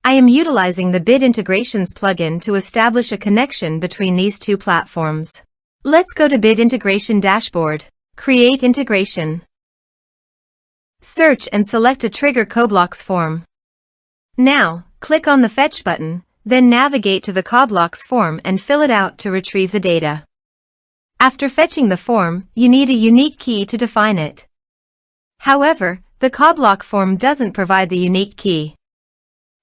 I am utilizing the Bit Integrations plugin to establish a connection between these two platforms. Let's go to Bit Integration Dashboard. Create integration. Search and select a trigger CoBlocks form. Now, click on the Fetch button, then navigate to the CoBlocks form and fill it out to retrieve the data. After fetching the form, you need a unique key to define it. However, the CoBlock form doesn't provide the unique key.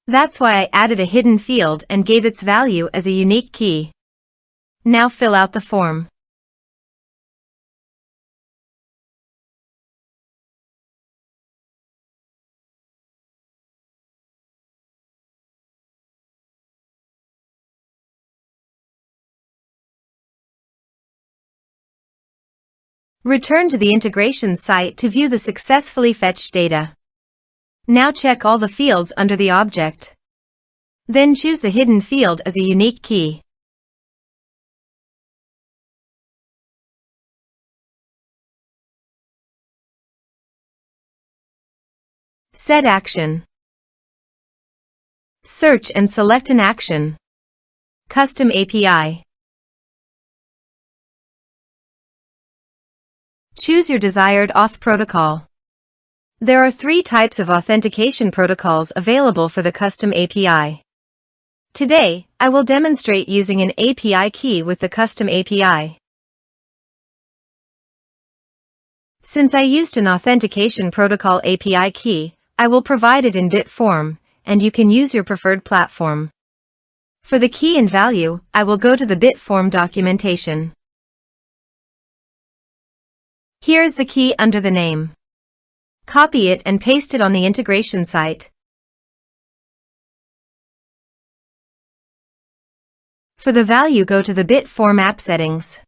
That's why I added a hidden field and gave its value as a unique key. Now fill out the form. Return to the integration site to view the successfully fetched data. Now check all the fields under the object. Then choose the hidden field as a unique key. Set action. Search and select an action. Custom API. Choose your desired auth protocol. There are 3 types of authentication protocols available for the custom API. Today, I will demonstrate using an API key with the custom API. Since I used an authentication protocol API key, I will provide it in bit form, and you can use your preferred platform. For the key and value, I will go to the bit form documentation. Here is the key under the name. Copy it and paste it on the integration site. For the value, go to the bit form app settings.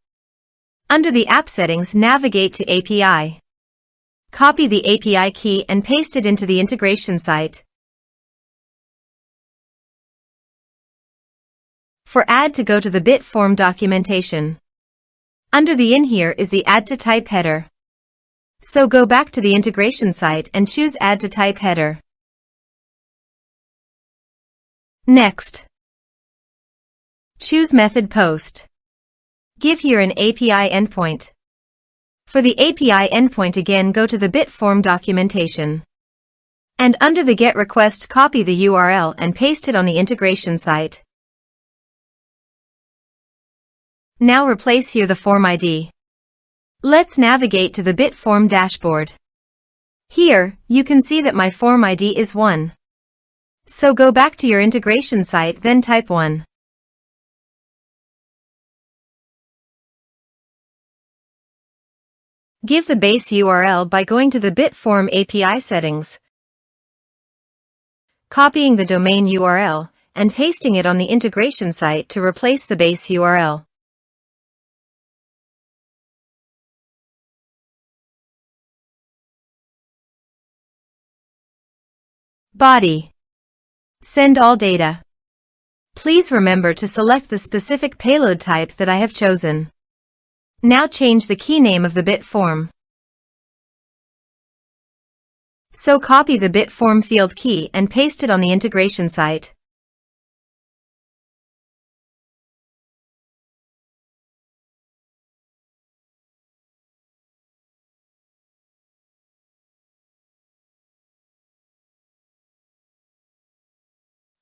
Under the app settings, navigate to API. Copy the API key and paste it into the integration site. For add to, go to the bit form documentation. Under the in here is the add to type header. So go back to the integration site and choose add to type header. Next, choose method post. Give here an API endpoint. For the API endpoint, again go to the bit form documentation. And under the get request, copy the URL and paste it on the integration site. Now replace here the form ID. Let's navigate to the bit form dashboard. Here, you can see that my form ID is 1. So go back to your integration site, then type 1. Give the base URL by going to the bit form API settings, copying the domain URL, and pasting it on the integration site to replace the base URL. Body. Send all data. Please remember to select the specific payload type that I have chosen. Now change the key name of the bit form. So copy the bit form field key and paste it on the integration site.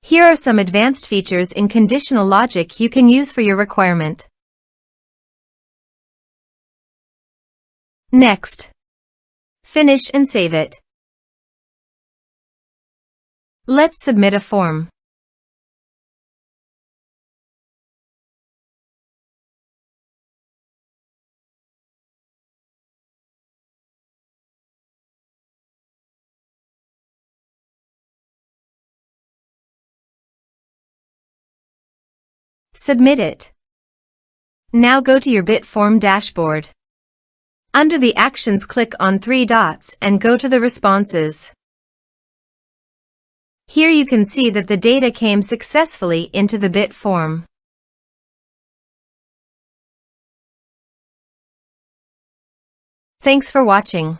Here are some advanced features in conditional logic you can use for your requirement. Next. Finish and save it. Let's submit a form. Submit it. Now go to your bit form dashboard. Under the actions, click on 3 dots and go to the responses. Here you can see that the data came successfully into the bit form. Thanks for watching.